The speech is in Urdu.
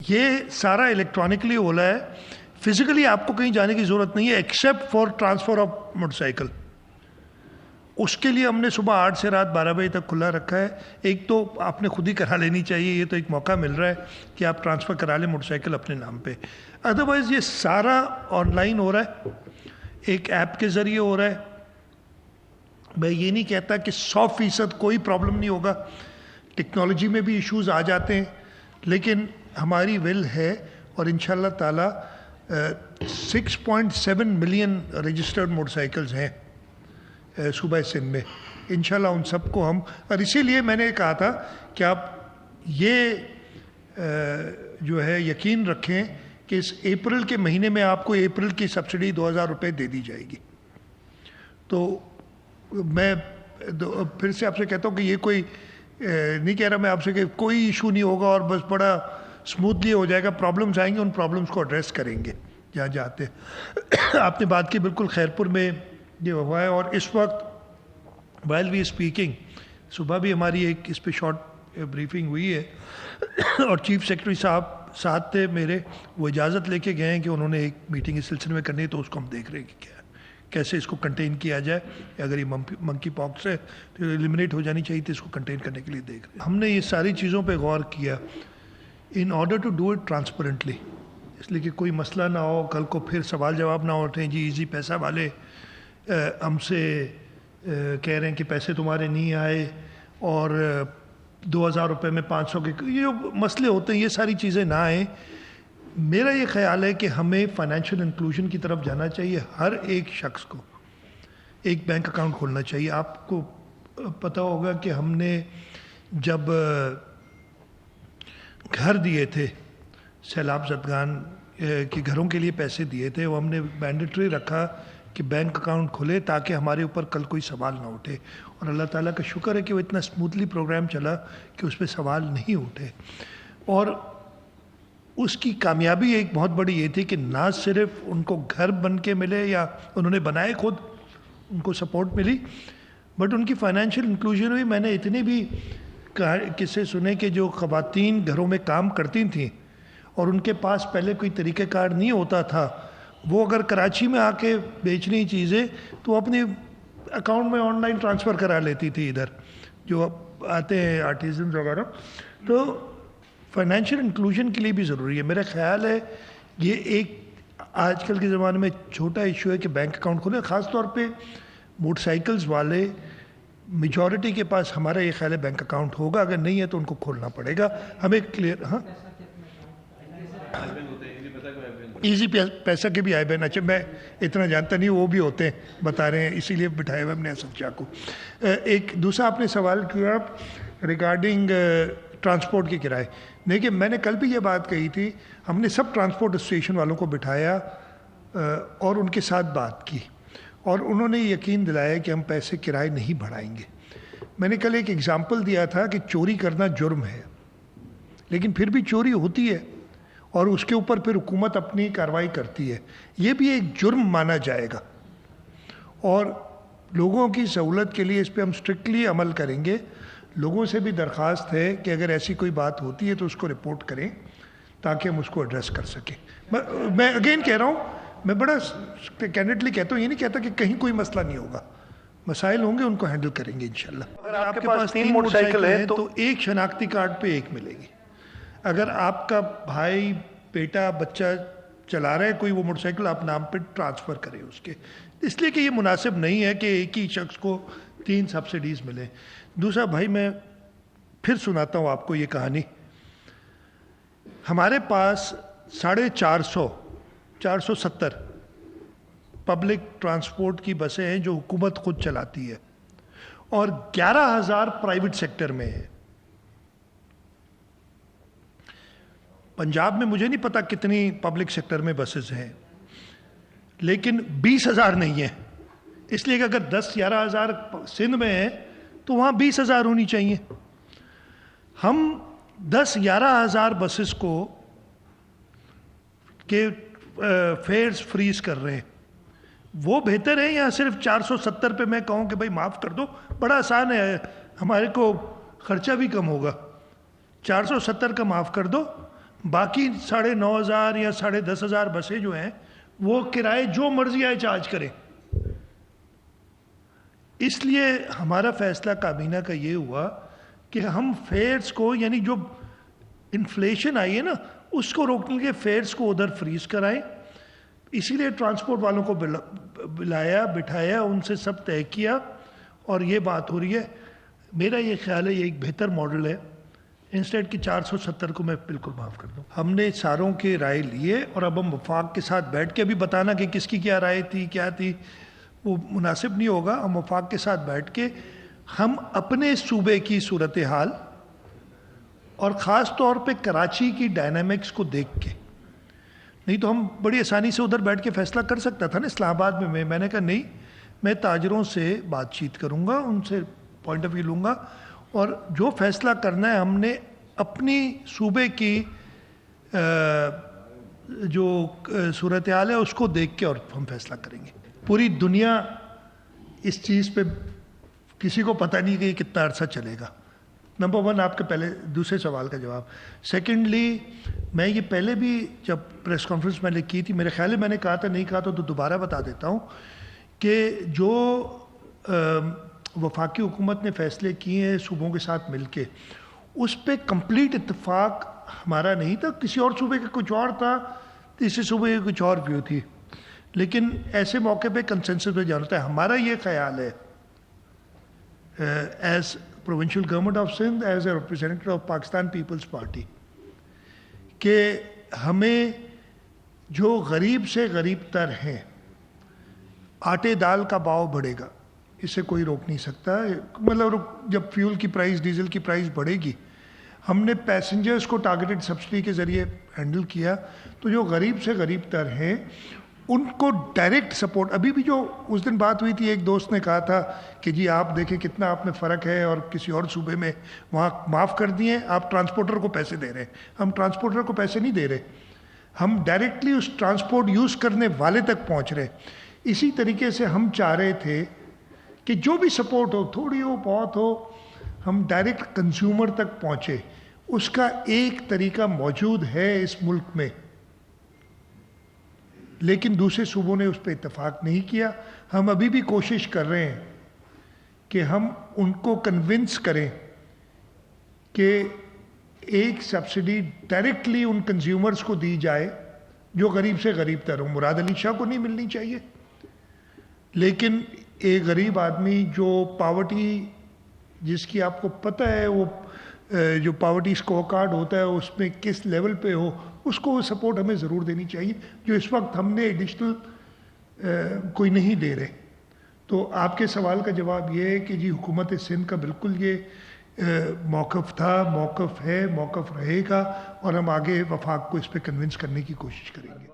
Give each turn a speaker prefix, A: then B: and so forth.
A: یہ سارا الیکٹرانکلی ہو رہا ہے, فزیکلی آپ کو کہیں جانے کی ضرورت نہیں ہے except for transfer of motorcycle. اس کے لیے ہم نے صبح 8 سے رات 12 بجے تک کھلا رکھا ہے. ایک تو آپ نے خود ہی کرا لینی چاہیے, یہ تو ایک موقع مل رہا ہے کہ آپ ٹرانسفر کرا لیں موٹر سائیکل اپنے نام پہ. ادروائز یہ سارا آن لائن ہو رہا ہے, ایک ایپ کے ذریعے ہو رہا ہے. میں یہ نہیں کہتا کہ 100% کوئی پرابلم نہیں ہوگا, ٹیکنالوجی میں بھی ایشوز آ جاتے ہیں, لیکن ہماری ول ہے اور انشاءاللہ تعالی 6.7 ملین رجسٹرڈ موٹر سائیکلز ہیں صوبہ سندھ میں. انشاءاللہ ان سب کو ہم, اور اسی لیے میں نے کہا تھا کہ آپ یہ جو ہے یقین رکھیں کہ اس اپریل کے مہینے میں آپ کو اپریل کی سبسڈی 2000 روپے دے دی جائے گی. تو میں پھر سے آپ سے کہتا ہوں کہ یہ کوئی نہیں کہہ رہا میں آپ سے کہ کوئی ایشو نہیں ہوگا اور بس بڑا اسموتھلی ہو جائے گا. پرابلمز آئیں گے, ان پرابلمز کو ایڈریس کریں گے جہاں جاتے. آپ نے بات کی بالکل خیرپور میں یہ ہوا ہے, اور اس وقت وائل وی اسپیکنگ صبح بھی ہماری ایک اس پہ شارٹ بریفنگ ہوئی ہے, اور چیف سیکرٹری صاحب ساتھ تھے میرے, وہ اجازت لے کے گئے ہیں کہ انہوں نے ایک میٹنگ اس سلسلے میں کرنی ہے, تو اس کو ہم دیکھ رہے ہیں کہ کیسے اس کو کنٹین کیا جائے. اگر یہ منکی پاکس ہے تو ایلیمنیٹ ہو جانی چاہیے, تو اس کو کنٹین کرنے کے لیے دیکھ رہے ہیں. ہم نے یہ ساری چیزوں پہ غور کیا in order to do it transparently, اس لیے کہ کوئی مسئلہ نہ ہو, کل کو پھر سوال جواب نہ اٹھیں جی ایزی پیسہ والے ہم سے کہہ رہے ہیں کہ پیسے تمہارے نہیں آئے اور 2000 روپے میں 500 کے, یہ جو مسئلے ہوتے ہیں یہ ساری چیزیں نہ آئیں. میرا یہ خیال ہے کہ ہمیں فائنینشیل انکلوژن کی طرف جانا چاہیے. ہر ایک شخص کو ایک بینک اکاؤنٹ کھولنا چاہیے. آپ کو پتہ ہوگا کہ ہم نے جب گھر دیے تھے سیلاب زدگان کے گھروں کے لیے پیسے دیے تھے, وہ ہم نے مینڈیٹری رکھا کہ بینک اکاؤنٹ کھلے تاکہ ہمارے اوپر کل کوئی سوال نہ اٹھے. اور اللہ تعالیٰ کا شکر ہے کہ وہ اتنا اسموتھلی پروگرام چلا کہ اس پہ سوال نہیں اٹھے. اور اس کی کامیابی ایک بہت بڑی یہ تھی کہ نہ صرف ان کو گھر بن کے ملے یا انہوں نے بنائے خود, ان کو سپورٹ ملی, بٹ ان کی فائنینشیل انکلوژن ہوئی. میں نے اتنے بھی قصے سنے کہ جو خواتین گھروں میں کام کرتی تھیں اور ان کے پاس پہلے کوئی طریقہ کار نہیں ہوتا تھا, وہ اگر کراچی میں آ کے بیچنی چیزیں تو اپنے اکاؤنٹ میں آن لائن ٹرانسفر کرا لیتی تھی ادھر جو آتے ہیں آرٹیزنز وغیرہ. تو فائنینشیل انکلوژن کے لیے بھی ضروری ہے. میرا خیال ہے یہ ایک آج کل کے زمانے میں چھوٹا ایشو ہے کہ بینک اکاؤنٹ کھولیں, خاص طور پہ موٹر سائیکلز والے میجورٹی کے پاس ہمارا یہ خیال ہے بینک اکاؤنٹ ہوگا, اگر نہیں ہے تو ان کو کھولنا پڑے گا ہمیں کلیئر. ہاں ایزی پیسہ کے بھی آئی بین, اچھا میں اتنا جانتا نہیں, وہ بھی ہوتے ہیں بتا رہے ہیں, اسی لیے بٹھائے ہوئے ہم نے اسد شاہ کو. ایک دوسرا آپ نے سوال کیا ریگارڈنگ ٹرانسپورٹ کے کرائے. دیکھیے میں نے کل بھی یہ بات کہی تھی, ہم نے سب ٹرانسپورٹ اسٹیشن والوں کو بٹھایا اور ان کے ساتھ بات کی, اور انہوں نے یقین دلایا کہ ہم پیسے کرائے نہیں بڑھائیں گے. میں نے کل ایک ایگزامپل دیا تھا کہ چوری کرنا جرم ہے, لیکن پھر بھی چوری ہوتی ہے اور اس کے اوپر پھر حکومت اپنی کارروائی کرتی ہے, یہ بھی ایک جرم مانا جائے گا. اور لوگوں کی سہولت کے لیے اس پہ ہم اسٹرکٹلی عمل کریں گے. لوگوں سے بھی درخواست ہے کہ اگر ایسی کوئی بات ہوتی ہے تو اس کو رپورٹ کریں تاکہ ہم اس کو ایڈریس کر سکیں. میں اگین کہہ رہا ہوں, میں بڑا کینڈیڈلی کہتا ہوں, یہ نہیں کہتا کہ کہیں کوئی مسئلہ نہیں ہوگا, مسائل ہوں گے, ان کو ہینڈل کریں گے انشاءاللہ. اگر آپ کے پاس 3 موٹر سائیکل ہے تو ایک شناختی کارڈ پہ ایک ملے گی. اگر آپ کا بھائی بیٹا بچہ چلا رہا ہے کوئی وہ موٹر سائیکل, آپ نام پہ ٹرانسفر کریں اس کے, اس لیے کہ یہ مناسب نہیں ہے کہ ایک ہی شخص کو 3 سبسڈیز ملیں. دوسرا بھائی میں پھر سناتا ہوں آپ کو یہ کہانی. ہمارے پاس 470 پبلک ٹرانسپورٹ کی بسیں ہیں جو حکومت خود چلاتی ہے, اور 11,000 پرائیویٹ سیکٹر میں ہے. پنجاب میں مجھے نہیں پتا کتنی پبلک سیکٹر میں بسز ہیں, لیکن 20,000 نہیں ہیں. اس لیے کہ اگر 10-11,000 سندھ میں ہیں تو وہاں 20,000 ہونی چاہیے. ہم 10-11,000 بسز کو کے فیئرز فریز کر رہے ہیں. وہ بہتر ہے یا صرف 470 پہ میں کہوں کہ بھائی معاف کر دو, بڑا آسان ہے, ہمارے کو خرچہ بھی کم ہوگا. 470 کا معاف کر دو, باقی 9,500 یا 10,500 بسیں جو ہیں وہ کرائے جو مرضی آئے چارج کریں. اس لیے ہمارا فیصلہ کابینہ کا یہ ہوا کہ ہم فیئرز کو، یعنی جو انفلیشن آئی ہے نا اس کو روکنے کے فیئرز کو ادھر فریز کرائیں. اسی لیے ٹرانسپورٹ والوں کو بلایا، بٹھایا، ان سے سب طے کیا اور یہ بات ہو رہی ہے. میرا یہ خیال ہے یہ ایک بہتر ماڈل ہے. انسٹیٹ کی 470 کو میں بالکل معاف کر دوں. ہم نے ساروں کے رائے لیے اور اب ہم وفاق کے ساتھ بیٹھ کے بھی بتانا کہ کس کی کیا رائے تھی، کیا تھی، وہ مناسب نہیں ہوگا. ہم وفاق کے ساتھ بیٹھ کے ہم اپنے صوبے کی صورتحال اور خاص طور پہ کراچی کی ڈائنامکس کو دیکھ کے، نہیں تو ہم بڑی آسانی سے ادھر بیٹھ کے فیصلہ کر سکتا تھا نا اسلام آباد میں نے کہا نہیں، میں تاجروں سے بات چیت کروں گا، ان سے پوائنٹ آف ویو لوں گا اور جو فیصلہ کرنا ہے ہم نے اپنی صوبے کی جو صورتحال ہے اس کو دیکھ کے اور ہم فیصلہ کریں گے. پوری دنیا اس چیز پہ کسی کو پتہ نہیں کہ یہ کتنا عرصہ چلے گا. نمبر 1 آپ کے پہلے دوسرے سوال کا جواب. سیکنڈلی میں یہ پہلے بھی جب پریس کانفرنس میں نے کی تھی، میرے خیال ہے میں نے کہا تھا، نہیں کہا تو دوبارہ بتا دیتا ہوں کہ جو وفاقی حکومت نے فیصلے کیے ہیں صوبوں کے ساتھ مل کے، اس پہ کمپلیٹ اتفاق ہمارا نہیں تھا. کسی اور صوبے کا کچھ اور تھا، تیسرے صوبے کی کچھ اور ویو تھی، لیکن ایسے موقع پہ کنسنسس پہ جانا ہے. ہمارا یہ خیال ہے as provincial government of Sindh, as a representative of Pakistan Peoples Party, کہ ہمیں جو غریب سے غریب تر ہیں، آٹے دال کا بھاؤ بڑھے گا، اسے کوئی روک نہیں سکتا. مطلب جب فیول کی پرائس، ڈیزل کی پرائس بڑھے گی، ہم نے پیسنجرز کو ٹارگیٹڈ سبسڈی کے ذریعے ہینڈل کیا، تو جو غریب سے غریب تر ہیں ان کو ڈائریکٹ سپورٹ. ابھی بھی جو اس دن بات ہوئی تھی، ایک دوست نے کہا تھا کہ جی آپ دیکھیں کتنا آپ میں فرق ہے اور کسی اور صوبے میں وہاں معاف کر دیے، آپ ٹرانسپورٹر کو پیسے دے رہے ہیں. ہم ٹرانسپورٹر کو پیسے نہیں دے رہے، ہم ڈائریکٹلی اس ٹرانسپورٹ یوز کرنے والے تک پہنچ رہے. اسی طریقے سے ہم چاہ رہے تھے کہ جو بھی سپورٹ ہو، تھوڑی ہو بہت ہو، ہم ڈائریکٹ کنزیومر تک پہنچے. اس کا ایک طریقہ موجود ہے اس ملک میں، لیکن دوسرے صوبوں نے اس پہ اتفاق نہیں کیا. ہم ابھی بھی کوشش کر رہے ہیں کہ ہم ان کو کنونس کریں کہ ایک سبسڈی ڈائریکٹلی ان کنزیومرز کو دی جائے جو غریب سے غریب تر ہوں. مراد علی شاہ کو نہیں ملنی چاہیے، لیکن ایک غریب آدمی جو پاورٹی، جس کی آپ کو پتہ ہے وہ جو پاورٹی اسکور کارڈ ہوتا ہے اس میں کس لیول پہ ہو، اس کو سپورٹ ہمیں ضرور دینی چاہیے، جو اس وقت ہم نے ایڈیشنل کوئی نہیں دے رہے. تو آپ کے سوال کا جواب یہ ہے کہ جی حکومت سندھ کا بالکل یہ موقف تھا، موقف ہے، موقف رہے گا، اور ہم آگے وفاق کو اس پہ کنونس کرنے کی کوشش کریں گے.